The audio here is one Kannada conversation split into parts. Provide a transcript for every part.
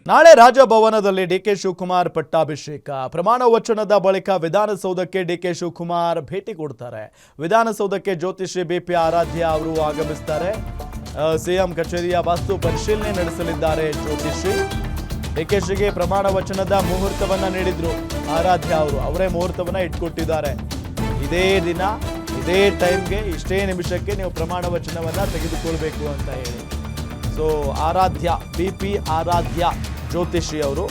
ನಾಳೆ ರಾಜಭವನದಲ್ಲಿ ಡಿಕೆ ಶಿವಕುಮಾರ್ ಪಟ್ಟಾಭಿಷೇಕ ಪ್ರಮಾಣ ವಚನದ ಬಳಿಕ ವಿಧಾನಸೌಧಕ್ಕೆ ಡಿಕೆ ಶಿವಕುಮಾರ್ ಭೇಟಿ ಕೊಡ್ತಾರೆ. ವಿಧಾನಸೌಧಕ್ಕೆ ಜ್ಯೋತಿಷಿ ಬಿಪಿ ಆರಾಧ್ಯ ಅವರು ಆಗಮಿಸುತ್ತಾರೆ. ಸಿಎಂ ಕಚೇರಿಯ ವಾಸ್ತು ಪರಿಶೀಲನೆ ನಡೆಸಲಿದ್ದಾರೆ ಜ್ಯೋತಿಷಿ. ಡಿಕೆಶಿಗೆ ಪ್ರಮಾಣ ವಚನದ ಮುಹೂರ್ತವನ್ನ ನೀಡಿದ್ರು ಆರಾಧ್ಯ ಅವರು. ಅವರೇ ಮುಹೂರ್ತವನ್ನ ಇಟ್ಕೊಟ್ಟಿದ್ದಾರೆ. ಇದೇ ದಿನ ಇದೇ ಟೈಮ್ಗೆ ಇಷ್ಟೇ ನಿಮಿಷಕ್ಕೆ ನೀವು ಪ್ರಮಾಣ ವಚನವನ್ನ ತೆಗೆದುಕೊಳ್ಬೇಕು ಅಂತ ಹೇಳಿ. ಸೊ ಆರಾಧ್ಯ ಬಿಪಿ ಆರಾಧ್ಯ ಜ್ಯೋತಿಷಿ ಅವರು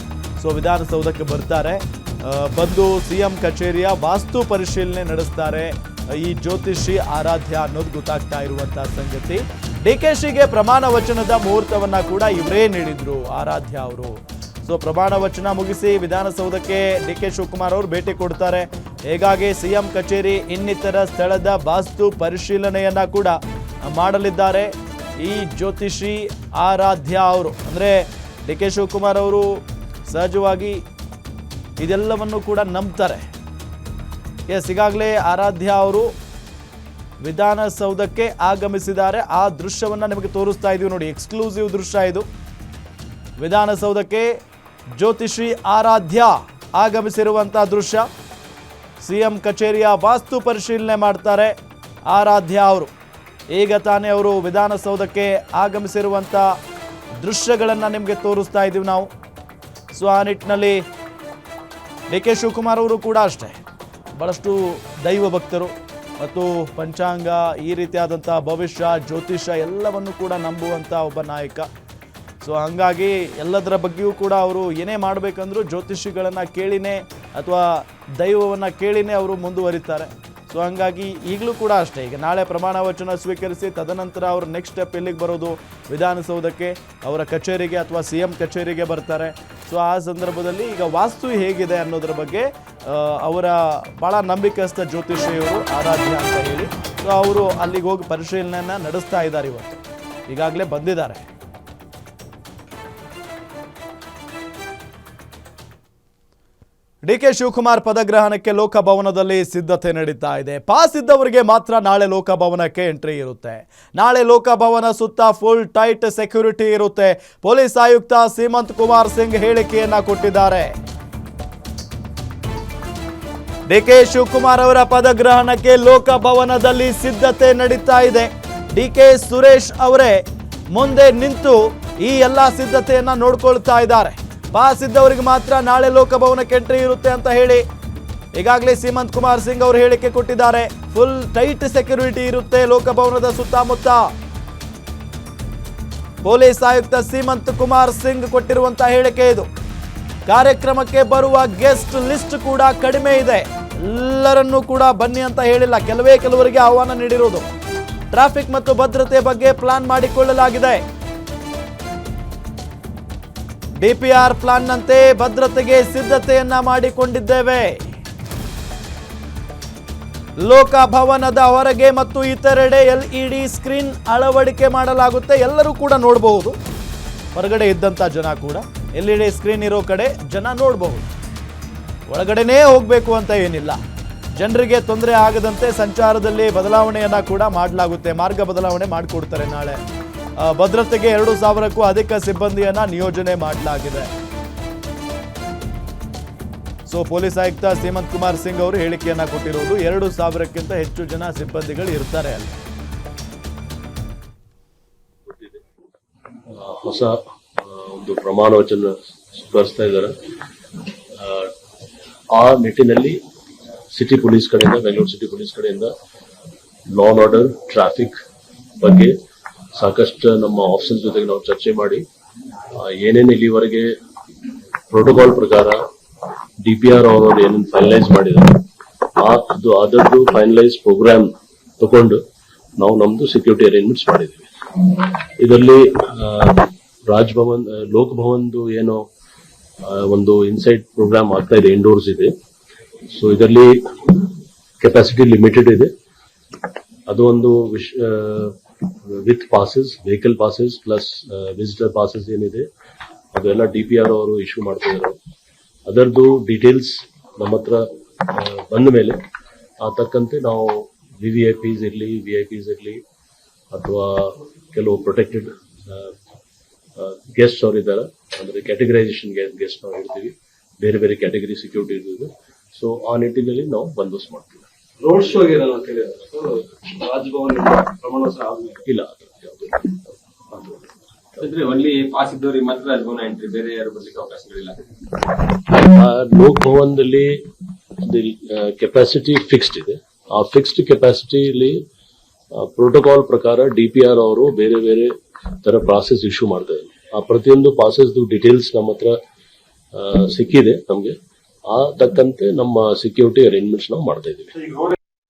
ವಿಧಾನಸೌಧಕ್ಕೆ ಬರ್ತಾರೆ. ಬಂದು ಸಿಎಂ ಕಚೇರಿಯ ವಾಸ್ತು ಪರಿಶೀಲನೆ ನಡೆಸ್ತಾರೆ. ಈ ಜ್ಯೋತಿಷಿ ಆರಾಧ್ಯ ಅನ್ನೋದು ಗೊತ್ತಾಗ್ತಾ ಇರುವಂತಹ ಸಂಗತಿ. ಡಿಕೆಶಿಗೆ ಪ್ರಮಾಣ ವಚನದ ಮುಹೂರ್ತವನ್ನ ಕೂಡ ಇವರೇ ನೀಡಿದ್ರು ಆರಾಧ್ಯ ಅವರು. ಪ್ರಮಾಣ ವಚನ ಮುಗಿಸಿ ವಿಧಾನಸೌಧಕ್ಕೆ ಡಿಕೆ ಶಿವಕುಮಾರ್ ಅವರು ಭೇಟಿ ಕೊಡ್ತಾರೆ. ಹೀಗಾಗಿ ಸಿಎಂ ಕಚೇರಿ ಇನ್ನಿತರ ಸ್ಥಳದ ವಾಸ್ತು ಪರಿಶೀಲನೆಯನ್ನ ಕೂಡ ಮಾಡಲಿದ್ದಾರೆ ಈ ಜ್ಯೋತಿಷಿ ಆರಾಧ್ಯ ಅವರು. ಅಂದರೆ ಡಿಕೆ ಶಿವಕುಮಾರ್ ಅವರು ಸಹಜವಾಗಿ ಇದೆಲ್ಲವನ್ನು ಕೂಡ ನಂಬ್ತಾರೆ. ಈಗಾಗಲೇ ಆರಾಧ್ಯ ಅವರು ವಿಧಾನಸೌಧಕ್ಕೆ ಆಗಮಿಸಿದ್ದಾರೆ. ಆ ದೃಶ್ಯವನ್ನು ನಿಮಗೆ ತೋರಿಸ್ತಾ ಇದೀವಿ ನೋಡಿ, ಎಕ್ಸ್ಕ್ಲೂಸಿವ್ ದೃಶ್ಯ ಇದು. ವಿಧಾನಸೌಧಕ್ಕೆ ಜ್ಯೋತಿಷಿ ಆರಾಧ್ಯ ಆಗಮಿಸಿರುವಂತಹ ದೃಶ್ಯ. ಸಿಎಂ ಕಚೇರಿಯ ವಾಸ್ತು ಪರಿಶೀಲನೆ ಮಾಡ್ತಾರೆ ಆರಾಧ್ಯ ಅವರು. ಈಗ ತಾನೇ ಅವರು ವಿಧಾನಸೌಧಕ್ಕೆ ಆಗಮಿಸಿರುವಂಥ ದೃಶ್ಯಗಳನ್ನು ನಿಮಗೆ ತೋರಿಸ್ತಾ ಇದ್ದೀವಿ ನಾವು. ಆ ನಿಟ್ಟಿನಲ್ಲಿ ಡಿಕೆ ಶಿವಕುಮಾರ್ ಅವರು ಕೂಡ ಅಷ್ಟೇ ಬಹಳಷ್ಟು ದೈವ ಭಕ್ತರು ಮತ್ತು ಪಂಚಾಂಗ ಈ ರೀತಿಯಾದಂಥ ಭವಿಷ್ಯ ಜ್ಯೋತಿಷ್ಯ ಎಲ್ಲವನ್ನು ಕೂಡ ನಂಬುವಂಥ ಒಬ್ಬ ನಾಯಕ. ಹಾಗಾಗಿ ಎಲ್ಲದರ ಬಗ್ಗೆಯೂ ಕೂಡ ಅವರು ಏನೇ ಮಾಡಬೇಕಂದ್ರೂ ಜ್ಯೋತಿಷಿಗಳನ್ನು ಕೇಳಿನೇ ಅಥವಾ ದೈವವನ್ನು ಕೇಳಿನೇ ಅವರು ಮುಂದುವರಿತಾರೆ. ಹಾಗಾಗಿ ಈಗಲೂ ಕೂಡ ಅಷ್ಟೇ. ಈಗ ನಾಳೆ ಪ್ರಮಾಣ ವಚನ ಸ್ವೀಕರಿಸಿ ತದನಂತರ ಅವರು ನೆಕ್ಸ್ಟ್ ಸ್ಟೆಪ್ ಎಲ್ಲಿಗೆ ಬರೋದು, ವಿಧಾನಸೌಧಕ್ಕೆ, ಅವರ ಕಚೇರಿಗೆ ಅಥವಾ ಸಿಎಂ ಕಚೇರಿಗೆ ಬರ್ತಾರೆ. ಆ ಸಂದರ್ಭದಲ್ಲಿ ಈಗ ವಾಸ್ತು ಹೇಗಿದೆ ಅನ್ನೋದ್ರ ಬಗ್ಗೆ ಅವರ ಭಾಳ ನಂಬಿಕಸ್ಥ ಜ್ಯೋತಿಷಿಯವರು ಆರಾಧ್ಯ ಅಂತ ಹೇಳಿ ಅವರು ಅಲ್ಲಿಗೆ ಹೋಗಿ ಪರಿಶೀಲನೆಯನ್ನು ನಡೆಸ್ತಾ ಇದ್ದಾರೆ. ಇವತ್ತು ಈಗಾಗಲೇ ಬಂದಿದ್ದಾರೆ. ಡಿಕೆ ಶಿವಕುಮಾರ್ ಪದಗ್ರಹಣಕ್ಕೆ ಲೋಕಭವನದಲ್ಲಿ ಸಿದ್ಧತೆ ನಡೀತಾ ಇದೆ. ಪಾಸ್ ಇದ್ದವರಿಗೆ ಮಾತ್ರ ನಾಳೆ ಲೋಕಭವನಕ್ಕೆ ಎಂಟ್ರಿ ಇರುತ್ತೆ. ನಾಳೆ ಲೋಕಭವನ ಸುತ್ತ ಫುಲ್ ಟೈಟ್ ಸೆಕ್ಯೂರಿಟಿ ಇರುತ್ತೆ. ಪೊಲೀಸ್ ಆಯುಕ್ತ ಸೀಮಂತ್ ಕುಮಾರ್ ಸಿಂಗ್ ಹೇಳಿಕೆಯನ್ನ ಕೊಟ್ಟಿದ್ದಾರೆ. ಡಿಕೆ ಶಿವಕುಮಾರ್ ಅವರ ಪದಗ್ರಹಣಕ್ಕೆ ಲೋಕಭವನದಲ್ಲಿ ಸಿದ್ಧತೆ ನಡೀತಾ ಇದೆ. ಡಿಕೆ ಸುರೇಶ್ ಅವರೇ ಮುಂದೆ ನಿಂತು ಈ ಎಲ್ಲ ಸಿದ್ಧತೆಯನ್ನ ನೋಡ್ಕೊಳ್ತಾ ಇದ್ದಾರೆ. ಪಾಸ್ ಇದ್ದವರಿಗೆ ಮಾತ್ರ ನಾಳೆ ಲೋಕಭವನಕ್ಕೆ ಎಂಟ್ರಿ ಇರುತ್ತೆ ಅಂತ ಹೇಳಿ ಈಗಾಗಲೇ ಸೀಮಂತ್ ಕುಮಾರ್ ಸಿಂಗ್ ಅವರು ಹೇಳಿಕೆ ಕೊಟ್ಟಿದ್ದಾರೆ. ಫುಲ್ ಟೈಟ್ ಸೆಕ್ಯೂರಿಟಿ ಇರುತ್ತೆ ಲೋಕಭವನದ ಸುತ್ತಮುತ್ತ. ಪೊಲೀಸ್ ಆಯುಕ್ತ ಸೀಮಂತ್ ಕುಮಾರ್ ಸಿಂಗ್ ಕೊಟ್ಟಿರುವಂತಹ ಹೇಳಿಕೆ ಇದು. ಕಾರ್ಯಕ್ರಮಕ್ಕೆ ಬರುವ ಗೆಸ್ಟ್ ಲಿಸ್ಟ್ ಕೂಡ ಕಡಿಮೆ ಇದೆ. ಎಲ್ಲರನ್ನೂ ಕೂಡ ಬನ್ನಿ ಅಂತ ಹೇಳಿಲ್ಲ, ಕೆಲವರಿಗೆ ಆಹ್ವಾನ ನೀಡಿರುವುದು. ಟ್ರಾಫಿಕ್ ಮತ್ತು ಭದ್ರತೆ ಬಗ್ಗೆ ಪ್ಲಾನ್ ಮಾಡಿಕೊಳ್ಳಲಾಗಿದೆ. ಡಿಪಿಆರ್ ಪ್ಲಾನ್ನಂತೆ ಭದ್ರತೆಗೆ ಸಿದ್ಧತೆಯನ್ನ ಮಾಡಿಕೊಂಡಿದ್ದೇವೆ. ಲೋಕಭವನದ ಹೊರಗೆ ಮತ್ತು ಇತರೆಡೆ ಎಲ್ಇಡಿ ಸ್ಕ್ರೀನ್ ಅಳವಡಿಕೆ ಮಾಡಲಾಗುತ್ತೆ. ಎಲ್ಲರೂ ಕೂಡ ನೋಡಬಹುದು. ಹೊರಗಡೆ ಇದ್ದಂಥ ಜನ ಕೂಡ ಎಲ್ಇಡಿ ಸ್ಕ್ರೀನ್ ಇರೋ ಕಡೆ ಜನ ನೋಡಬಹುದು. ಒಳಗಡೆನೇ ಹೋಗಬೇಕು ಅಂತ ಏನಿಲ್ಲ. ಜನರಿಗೆ ತೊಂದರೆ ಆಗದಂತೆ ಸಂಚಾರದಲ್ಲಿ ಬದಲಾವಣೆಯನ್ನ ಕೂಡ ಮಾಡಲಾಗುತ್ತೆ. ಮಾರ್ಗ ಬದಲಾವಣೆ ಮಾಡಿಕೊಡ್ತಾರೆ. ನಾಳೆ ಭದ್ರತೆಗೆ 2,000ಕ್ಕೂ ಅಧಿಕ ಸಿಬ್ಬಂದಿಯನ್ನ ನಿಯೋಜನೆ ಮಾಡಲಾಗಿದೆ. ಪೊಲೀಸ್ ಆಯುಕ್ತ ಸೀಮಂತ್ ಕುಮಾರ್ ಸಿಂಗ್ ಅವರು ಹೇಳಿಕೆಯನ್ನ ಕೊಟ್ಟಿರುವುದು. 2,000ಕ್ಕಿಂತ ಹೆಚ್ಚು ಜನ ಸಿಬ್ಬಂದಿಗಳು ಇರ್ತಾರೆ ಅಲ್ಲಿ. ಹೊಸ ಒಂದು ಪ್ರಮಾಣ ವಚನ ಸ್ವೀಕರಿಸ್ತಾ ಇದ್ದಾರೆ. ಆ ನಿಟ್ಟಿನಲ್ಲಿ ಸಿಟಿ ಪೊಲೀಸ್ ಕಡೆಯಿಂದ, ಬೆಂಗಳೂರು ಸಿಟಿ ಪೊಲೀಸ್ ಕಡೆಯಿಂದ ಲಾ ಅಂಡ್ ಆರ್ಡರ್, ಟ್ರಾಫಿಕ್ ಬಗ್ಗೆ ಸಾಕಷ್ಟು ನಮ್ಮ ಆಫೀಸರ್ ಜೊತೆಗೆ ನಾವು ಚರ್ಚೆ ಮಾಡಿ ಏನೇನು ಇಲ್ಲಿವರೆಗೆ ಪ್ರೋಟೋಕಾಲ್ ಪ್ರಕಾರ ಡಿಪಿಆರ್ ಅವರು ಏನೇನು ಫೈನಲೈಸ್ ಮಾಡಿದ್ದಾರೆ ಅದರದ್ದು ಫೈನಲೈಸ್ ಪ್ರೋಗ್ರಾಮ್ ತಗೊಂಡು ನಾವು ನಮ್ದು ಸೆಕ್ಯೂರಿಟಿ ಅರೇಂಜ್ಮೆಂಟ್ಸ್ ಮಾಡಿದ್ದೀವಿ. ಇದರಲ್ಲಿ ರಾಜಭವನ್, ಲೋಕಭವನ್ದು ಏನೋ ಒಂದು ಇನ್ಸೈಡ್ ಪ್ರೋಗ್ರಾಮ್ ಆಗ್ತಾ ಇದೆ, ಇಂಡೋರ್ಸ್ ಇದೆ. ಇದರಲ್ಲಿ ಕೆಪಾಸಿಟಿ ಲಿಮಿಟೆಡ್ ಇದೆ. ಅದು ಒಂದು with passes, vehicle passes plus visitor passes ಏನಿದೆ ಅದೆಲ್ಲ ಡಿಪಿಆರ್ ಅವರು ಇಶ್ಯೂ ಮಾಡ್ತಾ ಇದ್ದಾರೆ. ಅದರದ್ದು ಡೀಟೇಲ್ಸ್ ನಮ್ಮ ಹತ್ರ ಬಂದ ಮೇಲೆ ಆ ತಕ್ಕಂತೆ ನಾವು ವಿವಿಐಪೀಸ್ ಇರಲಿ ಅಥವಾ ಕೆಲವು ಪ್ರೊಟೆಕ್ಟೆಡ್ ಗೆಸ್ಟ್ ಅವ್ರು ಇದ್ದಾರೆ, ಅಂದ್ರೆ ಕ್ಯಾಟಗರೈಸೇಷನ್ ಗೆಸ್ಟ್ ನಾವು ಇರ್ತೀವಿ, ಬೇರೆ ಬೇರೆ ಕ್ಯಾಟಗರಿ ಸೆಕ್ಯೂರಿಟಿ ಇರ್ತೀವಿ. ಸೊ ಆ ನಿಟ್ಟಿನಲ್ಲಿ ನಾವು ಬಂದೋಬಸ್ತ್ ಮಾಡ್ತೀವಿ. ರೋಡ್ ಶೋಗೆ ರಾಜಭವನ್ ಪ್ರಮಾಣೋತ್ಸವ ಆದ್ಮೇಲೆ ಇಲ್ಲ ಯಾವುದು ಅಂದ್ರೆ ಓನ್ಲಿ ಪಾಸ್ ಇದ್ದವ್ರಿಗೆ ಮಾತ್ರ ರಾಜಭವನ ಎಂಟ್ರಿ, ಬೇರೆ ಯಾರು ಬರ್ಲಿಕ್ಕೆ ಅವಕಾಶಗಳಿಲ್ಲ. ಲೋಕ್ ಭವನದಲ್ಲಿ ಕೆಪಾಸಿಟಿ ಫಿಕ್ಸ್ಡ್ ಇದೆ. ಆ ಫಿಕ್ಸ್ಡ್ ಕೆಪಾಸಿಟಿಲಿ ಪ್ರೋಟೋಕಾಲ್ ಪ್ರಕಾರ DPR ಅವರು ಬೇರೆ ಬೇರೆ ತರ ಪಾಸಸ್ ಇಶ್ಯೂ ಮಾಡ್ತಾರೆ. ಆ ಪ್ರತಿಯೊಂದು ಪಾಸಸ್ ಡೀಟೇಲ್ಸ್ ನಮ್ಮ ಹತ್ರ ಸಿಕ್ಕಿದೆ ನಮ್ಗೆ. ಆ ತಕ್ಕಂತೆ ನಮ್ಮ ಸೆಕ್ಯೂರಿಟಿ ಅರೇಂಜ್ಮೆಂಟ್ಸ್ ನಾವು ಮಾಡ್ತಾ ಇದೀವಿ.